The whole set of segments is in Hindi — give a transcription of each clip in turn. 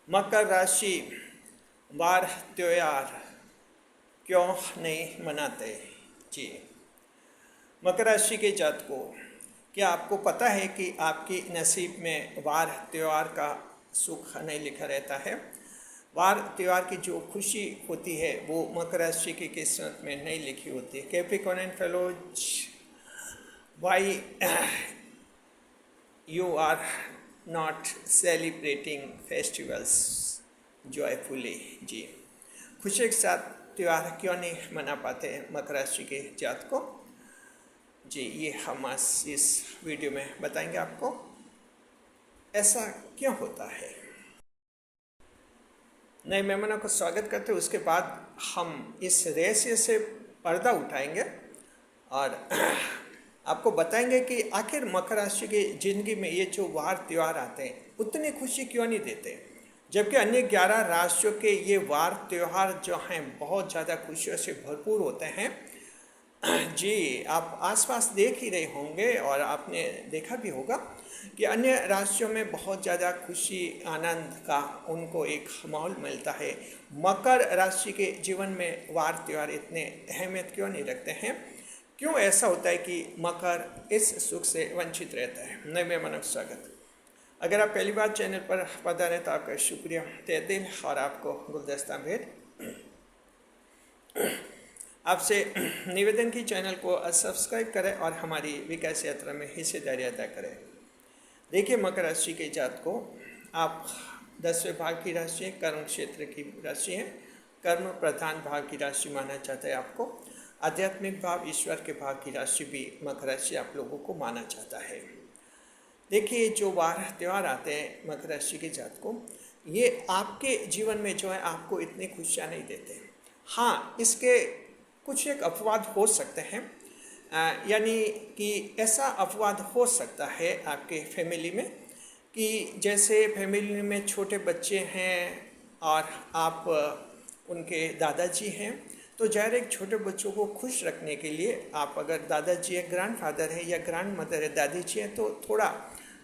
मकर राशि वार त्योहार क्यों नहीं मनाते? जी, मकर राशि के जातकों, क्या आपको पता है कि आपकी नसीब में वार त्योहार का सुख नहीं लिखा रहता है? वार त्योहार की जो खुशी होती है वो मकर राशि की किस्मत में नहीं लिखी होती है। Capricorn fellows, why you are not celebrating festivals joyfully? जी, खुशी के साथ त्यौहार क्यों नहीं मना पाते हैं मकर राशि के जातकों? जी, ये हम इस वीडियो में बताएंगे आपको ऐसा क्यों होता है। नए मेहमानों को स्वागत करते हैं। उसके बाद हम इस रहस्य से पर्दा उठाएंगे और आपको बताएंगे कि आखिर मकर राशि की जिंदगी में ये जो वार त्यौहार आते हैं उतनी खुशी क्यों नहीं देते, जबकि अन्य 11 राशियों के ये वार त्यौहार जो हैं बहुत ज़्यादा खुशियों से भरपूर होते हैं। जी, आप आसपास देख ही रहे होंगे और आपने देखा भी होगा कि अन्य राशियों में बहुत ज़्यादा खुशी आनंद का उनको एक माहौल मिलता है। मकर राशि के जीवन में वार त्यौहार इतने अहमियत क्यों नहीं रखते हैं? क्यों ऐसा होता है कि मकर इस सुख से वंचित रहता है? नए मेहमानों का स्वागत। अगर आप पहली बार चैनल पर पधारे तो आपका शुक्रिया तहे दिल और आपको गुलदस्ता भेंट। आपसे निवेदन की चैनल को सब्सक्राइब करें और हमारी विकास यात्रा में हिस्सेदारी अदा करें। देखिए, मकर राशि के जातकों, आप 10वें भाव की राशि है, कर्म क्षेत्र की राशि है, कर्म प्रधान भाव की राशि माना जाता है आपको। आध्यात्मिक भाव, ईश्वर के भाव की राशि भी मकर राशि आप लोगों को माना जाता है। देखिए, जो वार त्यौहार आते हैं मकर राशि के जातकों, ये आपके जीवन में जो है आपको इतनी खुशियाँ नहीं देते। हाँ, इसके कुछ एक अपवाद हो सकते हैं, यानी कि ऐसा अपवाद हो सकता है आपके फैमिली में कि जैसे फैमिली में छोटे बच्चे हैं और आप उनके दादाजी हैं, तो जाहिर है छोटे बच्चों को खुश रखने के लिए आप अगर दादाजी है, ग्रैंडफादर है या ग्रैंड मदर है, दादी जी हैं, तो थोड़ा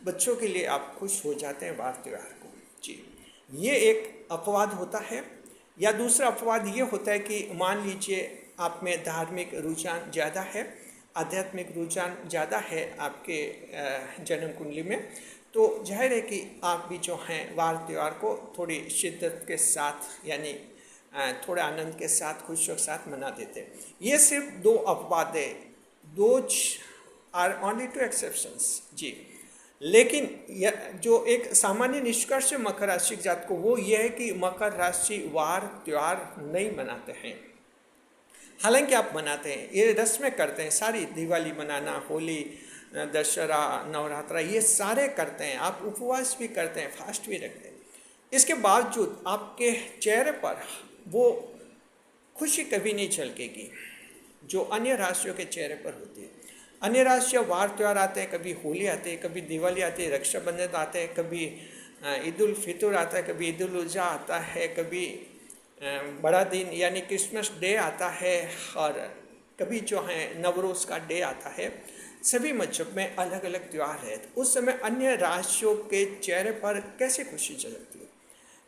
बच्चों के लिए आप खुश हो जाते हैं वार त्यौहार को। जी, ये एक अपवाद होता है। या दूसरा अपवाद ये होता है कि मान लीजिए आप में धार्मिक रुझान ज़्यादा है, आध्यात्मिक रुझान ज़्यादा है आपके जन्म कुंडली में, तो जाहिर है कि आप भी जो हैं वार त्यौहार को थोड़ी शिद्दत के साथ, यानी थोड़े आनंद के साथ, खुशियों के साथ मना देते हैं। ये सिर्फ 2 अपवाद है, दोज आर ओनली 2 एक्सेप्शंस। जी, लेकिन जो एक सामान्य निष्कर्ष है मकर राशि जात को, वो ये है कि मकर राशि वार त्यौहार नहीं मनाते हैं। हालांकि आप मनाते हैं, ये रस्में करते हैं सारी, दिवाली मनाना, होली, दशहरा, नवरात्रा, ये सारे करते हैं। आप उपवास भी करते हैं, फास्ट भी रखते हैं। इसके बावजूद आपके चेहरे पर वो खुशी कभी नहीं झलकेगी जो अन्य राशियों के चेहरे पर होती है। अन्य राशियाँ वार त्यौहार आते हैं, कभी होली आते हैं, कभी दिवाली आती है, रक्षाबंधन आते हैं, कभी ईद उल फितर आता है, कभी ईद उल अज़हा आता है, कभी बड़ा दिन यानी क्रिसमस डे आता है, और कभी जो है नवरोज़ का डे आता है। सभी मजहब में अलग अलग त्यौहार है, तो उस समय अन्य राशियों के चेहरे पर कैसे खुशी झलकती है?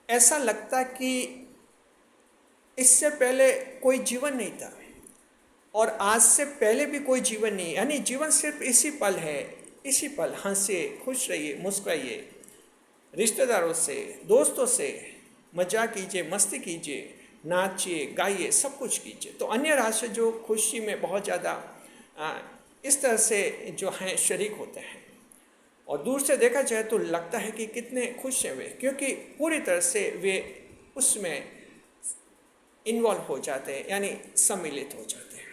ऐसा लगता कि इससे पहले कोई जीवन नहीं था और आज से पहले भी कोई जीवन नहीं, यानी जीवन सिर्फ इसी पल है, इसी पल हंसिए, खुश रहिए, मुस्कुराइए, रिश्तेदारों से, दोस्तों से मजाक कीजिए, मस्ती कीजिए, नाचिए, गाइए, सब कुछ कीजिए। तो अन्य राशि जो खुशी में बहुत ज़्यादा इस तरह से जो हैं शरीक होते हैं, और दूर से देखा जाए तो लगता है कि कितने खुश हैं वे, क्योंकि पूरी तरह से वे उसमें इन्वॉल्व हो जाते हैं, यानी सम्मिलित हो जाते हैं।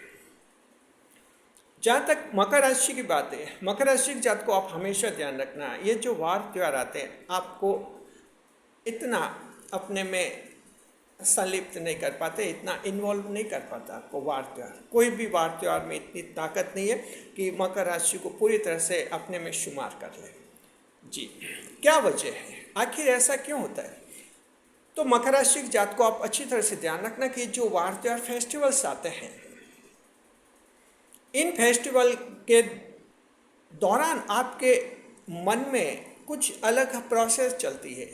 जहाँ तक मकर राशि की बात है, मकर राशि की जात को आप हमेशा ध्यान रखना, ये जो वार त्यौहार आते हैं आपको इतना अपने में संलिप्त नहीं कर पाते, इतना इन्वॉल्व नहीं कर पाता आपको वार त्यौहार। कोई भी वार त्यौहार में इतनी ताकत नहीं है कि मकर राशि को पूरी तरह से अपने में शुमार कर ले। जी, क्या वजह है, आखिर ऐसा क्यों होता है? तो मकर राशि की जात को आप अच्छी तरह से ध्यान रखना कि जो वार त्यौहार फेस्टिवल्स आते हैं, इन फेस्टिवल के दौरान आपके मन में कुछ अलग प्रोसेस चलती है।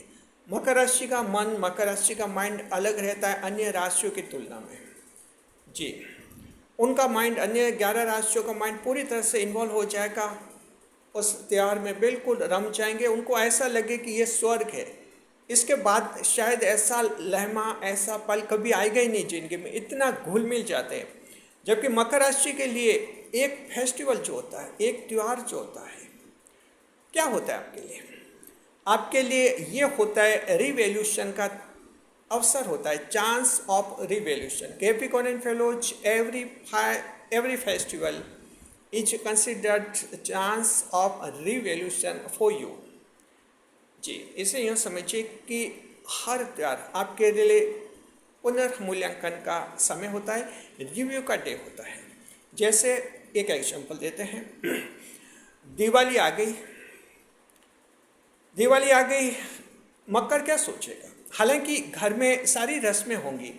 मकर राशि का मन, मकर राशि का माइंड अलग रहता है अन्य राशियों की तुलना में। जी, उनका माइंड, अन्य 11 राशियों का माइंड पूरी तरह से इन्वॉल्व हो जाएगा उस त्यौहार में, बिल्कुल रम जाएंगे। उनको ऐसा लगे कि ये स्वर्ग है। इसके बाद शायद ऐसा लम्हा, ऐसा पल कभी आएगा ही नहीं जिंदगी में, इतना घुल मिल जाते हैं। जबकि मकर राशि के लिए एक फेस्टिवल जो होता है, एक त्यौहार जो होता है, क्या होता है आपके लिए? आपके लिए ये होता है रिवॉल्यूशन का अवसर होता है, chance of revolution. Capricorn fellows, every festival is considered chance of revolution for you. जी, इसे यूँ समझिए कि हर त्यौहार आपके लिए पुनर्मूल्यांकन का समय होता है, रिव्यू का डे होता है। जैसे एक एग्जांपल देते हैं, दिवाली आ गई, दिवाली आ गई, मकर क्या सोचेगा? हालांकि घर में सारी रस्में होंगी,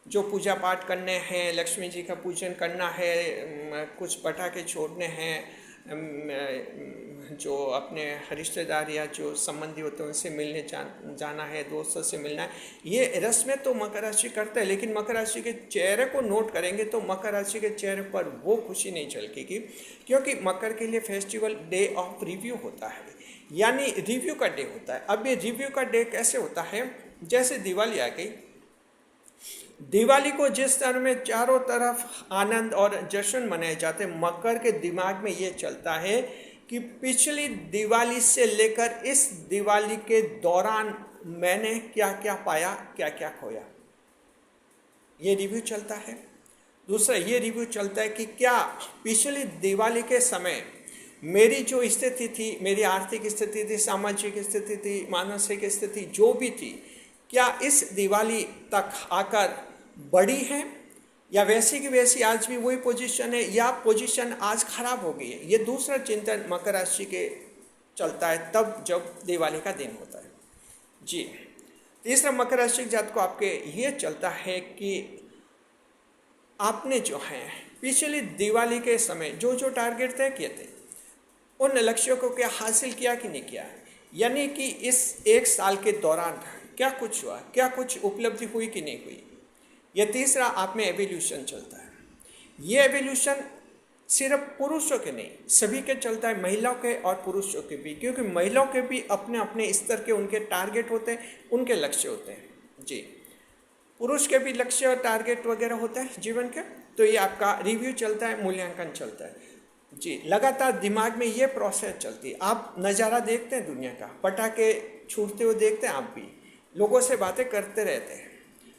जो पूजा पाठ करने हैं, लक्ष्मी जी का पूजन करना है, कुछ पटाखे छोड़ने हैं, जो अपने रिश्तेदार या जो संबंधी होते हैं उनसे मिलने जाना है, दोस्तों से मिलना है, ये रस्में तो मकर राशि करता है। लेकिन मकर राशि के चेहरे को नोट करेंगे तो मकर राशि के चेहरे पर वो खुशी नहीं झलकेगी, क्योंकि मकर के लिए फेस्टिवल डे ऑफ रिव्यू होता है, यानी रिव्यू का डे होता है। अब ये रिव्यू का डे कैसे होता है? जैसे दिवाली आ गई, दिवाली को जिस तरह में चारों तरफ आनंद और जश्न मनाए जाते हैं, मकर के दिमाग में ये चलता है कि पिछली दिवाली से लेकर इस दिवाली के दौरान मैंने क्या क्या पाया, क्या क्या खोया, ये रिव्यू चलता है। दूसरा ये रिव्यू चलता है कि क्या पिछली दिवाली के समय मेरी जो स्थिति थी, मेरी आर्थिक स्थिति थी, सामाजिक स्थिति थी, मानसिक स्थिति जो भी थी, क्या इस दिवाली तक आकर बड़ी है, या वैसी की वैसी आज भी वही पोजीशन है, या पोजीशन आज खराब हो गई है। ये दूसरा चिंतन मकर राशि के चलता है तब जब दिवाली का दिन होता है। जी, तीसरा मकर राशि के जातक को आपके ये चलता है कि आपने जो है पिछली दिवाली के समय जो जो टारगेट तय किए थे, उन लक्ष्यों को क्या हासिल किया कि नहीं किया, यानी कि इस एक साल के दौरान क्या कुछ हुआ, क्या कुछ उपलब्धि हुई कि नहीं हुई। यह तीसरा आप में एवोल्यूशन चलता है। ये एवोल्यूशन सिर्फ पुरुषों के नहीं, सभी के चलता है, महिलाओं के और पुरुषों के भी, क्योंकि महिलाओं के भी अपने अपने स्तर के उनके टारगेट होते हैं, उनके लक्ष्य होते हैं। जी, पुरुष के भी लक्ष्य और टारगेट वगैरह होते हैं जीवन के। तो ये आपका रिव्यू चलता है, मूल्यांकन चलता है। जी, लगातार दिमाग में ये प्रोसेस चलती है। आप नज़ारा देखते हैं दुनिया का, पटाखे छूटते हुए देखते हैं, आप भी लोगों से बातें करते रहते हैं,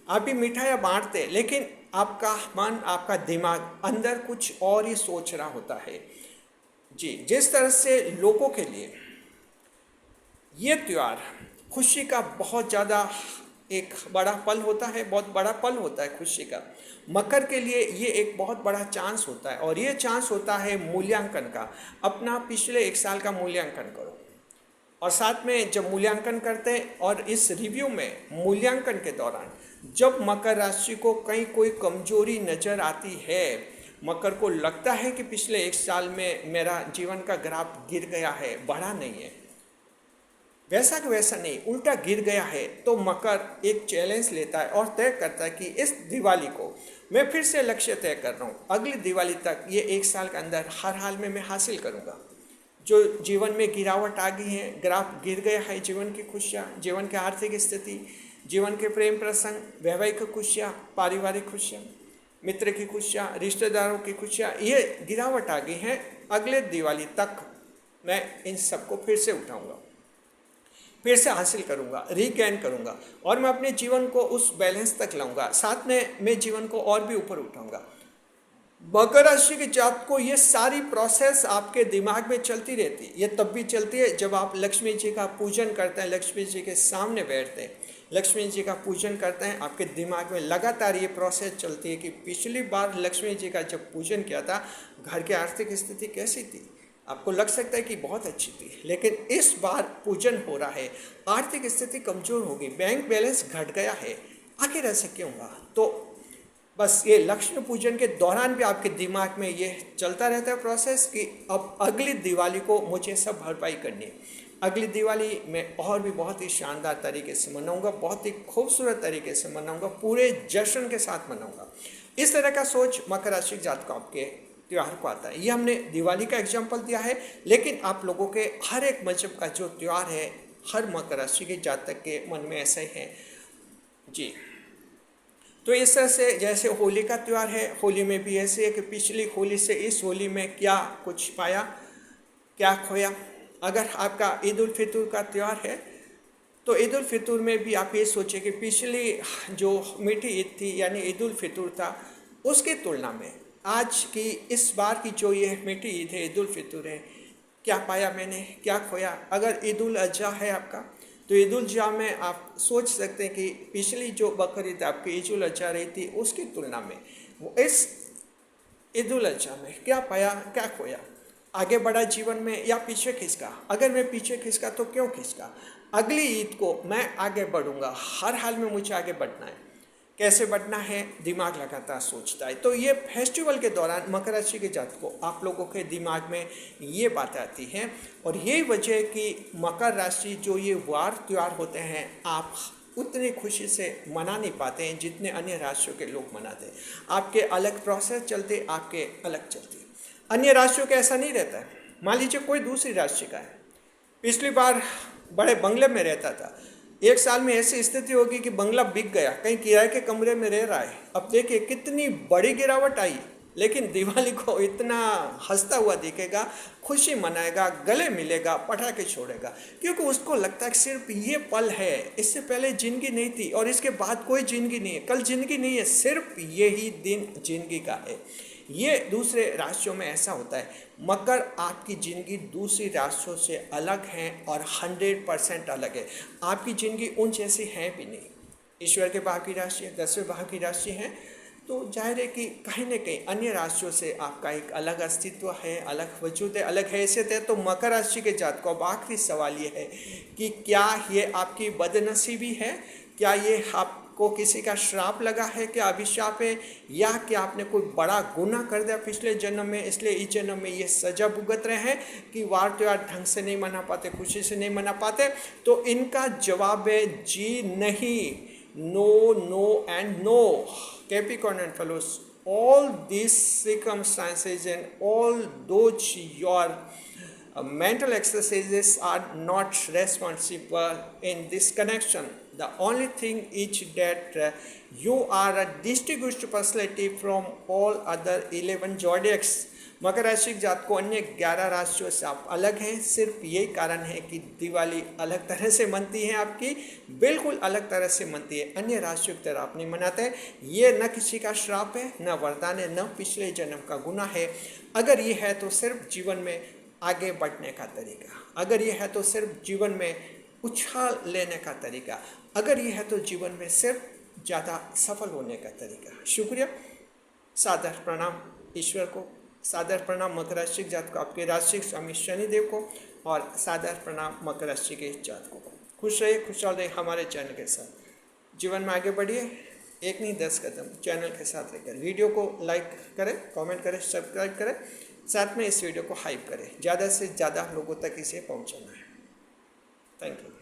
आप भी मिठाइयाँ बांटते हैं, लेकिन आपका मन, आपका दिमाग अंदर कुछ और ही सोच रहा होता है। जी, जिस तरह से लोगों के लिए ये त्यौहार खुशी का बहुत ज़्यादा एक बड़ा पल होता है, बहुत बड़ा पल होता है खुशी का, मकर के लिए ये एक बहुत बड़ा चांस होता है। और ये चांस होता है मूल्यांकन का। अपना पिछले एक साल का मूल्यांकन करो, और साथ में जब मूल्यांकन करते हैं और इस रिव्यू में मूल्यांकन के दौरान जब मकर राशि को कहीं कोई कमजोरी नज़र आती है, मकर को लगता है कि पिछले एक साल में मेरा जीवन का ग्राफ गिर गया है, बढ़ा नहीं है, वैसा कि वैसा नहीं, उल्टा गिर गया है, तो मकर एक चैलेंज लेता है और तय करता है कि इस दिवाली को मैं फिर से लक्ष्य तय कर रहा हूँ, अगली दिवाली तक ये एक साल के अंदर हर हाल में मैं हासिल करूँगा। जो जीवन में गिरावट आ गई है, ग्राफ गिर गया है, जीवन की खुशियाँ, जीवन की आर्थिक स्थिति, जीवन के प्रेम प्रसंग, वैवाहिक खुशियाँ, पारिवारिक खुशियाँ, मित्र की खुशियाँ, रिश्तेदारों की खुशियाँ, ये गिरावट आ गई हैं, अगले दिवाली तक मैं इन सबको फिर से उठाऊँगा, फिर से हासिल करूँगा, रीगेन करूँगा, और मैं अपने जीवन को उस बैलेंस तक लाऊंगा, साथ में मैं जीवन को और भी ऊपर उठाऊँगा। मकर राशि के जातक को ये सारी प्रोसेस आपके दिमाग में चलती रहती है। ये तब भी चलती है जब आप लक्ष्मी जी का पूजन करते हैं, लक्ष्मी जी के सामने बैठते हैं, लक्ष्मी जी का पूजन करते हैं, आपके दिमाग में लगातार ये प्रोसेस चलती है कि पिछली बार लक्ष्मी जी का जब पूजन किया था, घर की आर्थिक स्थिति कैसी थी। आपको लग सकता है कि बहुत अच्छी थी, लेकिन इस बार पूजन हो रहा है, आर्थिक स्थिति कमज़ोर होगी, बैंक बैलेंस घट गया है, आखिर ऐसा क्यों हुआ। तो बस ये लक्ष्मी पूजन के दौरान भी आपके दिमाग में ये चलता रहता है प्रोसेस कि अब अगली दिवाली को मुझे सब भरपाई करनी है, अगली दिवाली मैं और भी बहुत ही शानदार तरीके से मनाऊंगा, बहुत ही खूबसूरत तरीके से मनाऊंगा, पूरे जश्न के साथ मनाऊंगा। इस तरह का सोच मकर राशि जातकों आपके त्यौहार को आता है। ये हमने दिवाली का एग्जाम्पल दिया है, लेकिन आप लोगों के हर एक मजहब का जो त्यौहार है हर मकर राशि के जातक के मन में ऐसा ही है जी। तो इस तरह से जैसे होली का त्यौहार है, होली में भी ऐसे है कि पिछली होली से इस होली में क्या कुछ पाया क्या खोया। अगर आपका ईद उल फितर का त्यौहार है तो ईद उल फितर में भी आप ये सोचें कि पिछली जो मीठी ईद थी यानी ईद उल फितर था, उसकी तुलना में आज की इस बार की जो ये मीठी ईद है ईद उल फितर है, क्या पाया मैंने क्या खोया। अगर ईद उल अजहा है आपका तो ईद उल अजहा में आप सोच सकते हैं कि पिछली जो बकरीद आपकी ईद उल अजहा रही थी उसकी तुलना में वो इस ईद उल अजहा में क्या पाया क्या खोया। आगे बढ़ा जीवन में या पीछे खिसका। अगर मैं पीछे खिसका तो क्यों खिसका, अगली ईद को मैं आगे बढ़ूंगा, हर हाल में मुझे आगे बढ़ना है। कैसे बढ़ना है दिमाग लगातार सोचता है। तो ये फेस्टिवल के दौरान मकर राशि के जातकों आप लोगों के दिमाग में ये बातें आती हैं, और यही वजह है कि मकर राशि जो ये वार त्यौहार होते हैं आप उतनी खुशी से मना नहीं पाते हैं जितने अन्य राशियों के लोग मनाते हैं। आपके अलग प्रोसेस चलते, आपके अलग चलते। अन्य राशियों का ऐसा नहीं रहता है। मान लीजिए कोई दूसरी राशि का है, पिछली बार बड़े बंगले में रहता था, एक साल में ऐसी स्थिति होगी कि बंगला बिक गया, कहीं किराए के कमरे में रह रहा है। अब देखिए कितनी बड़ी गिरावट आई, लेकिन दिवाली को इतना हंसता हुआ दिखेगा, खुशी मनाएगा, गले मिलेगा, पटाखे छोड़ेगा, क्योंकि उसको लगता है कि सिर्फ ये पल है, इससे पहले जिंदगी नहीं थी और इसके बाद कोई जिंदगी नहीं है, कल जिंदगी नहीं है, सिर्फ यही दिन जिंदगी का है। ये दूसरे राशियों में ऐसा होता है। मकर आपकी ज़िंदगी दूसरी राशियों से अलग है और 100% अलग है। आपकी ज़िंदगी उन जैसी है भी नहीं। ईश्वर के भाव की राशि है, 10वें भाव की राशि है, तो जाहिर है कि कहीं न कहीं अन्य राशियों से आपका एक अलग अस्तित्व है, अलग वजूद है, अलग हैसियत है। तो मकर राशि के जातकों अब आखिरी सवाल ये है कि क्या ये आपकी बदनसीबी है, क्या ये आपको किसी का श्राप लगा है, क्या अभिशाप है, या क्या आपने कोई बड़ा गुनाह कर दिया पिछले जन्म में, इसलिए इस जन्म में ये सजा भुगत रहे हैं कि वार त्योहार ढंग से नहीं मना पाते, खुशी से नहीं मना पाते। तो इनका जवाब है जी नहीं, no no and no. Capricorn and fellows, all these circumstances and all those your mental exercises are not responsible in this connection. The only thing is that you are a distinguished personality from all other 11 zodiacs. मकर राशि के जात को अन्य 11 राशियों से आप अलग हैं। सिर्फ यही कारण है कि दिवाली अलग तरह से मनती है, आपकी बिल्कुल अलग तरह से मनती है, अन्य राशियों की तरह आप नहीं मनाते। ये न किसी का श्राप है, न वरदान है, न पिछले जन्म का गुनाह है। अगर ये है तो सिर्फ जीवन में आगे बढ़ने का तरीका, अगर ये है तो सिर्फ जीवन में उछाल लेने का तरीका, अगर ये है तो जीवन में सिर्फ ज़्यादा सफल होने का तरीका। शुक्रिया, सादर प्रणाम ईश्वर को, सादर प्रणाम मकर राशि के जात को, आपके राशि स्वामी शनिदेव को, और सादर प्रणाम मकर राशि के जातकों को। खुश रहिए, खुशहाल रहिए हमारे चैनल के साथ। जीवन में आगे बढ़िए, एक नहीं 10 कदम चैनल के साथ लेकर। वीडियो को लाइक करें, कमेंट करें, सब्सक्राइब करें, साथ में इस वीडियो को हाइप करें, ज़्यादा से ज़्यादा लोगों तक इसे पहुंचाना है। Thank you.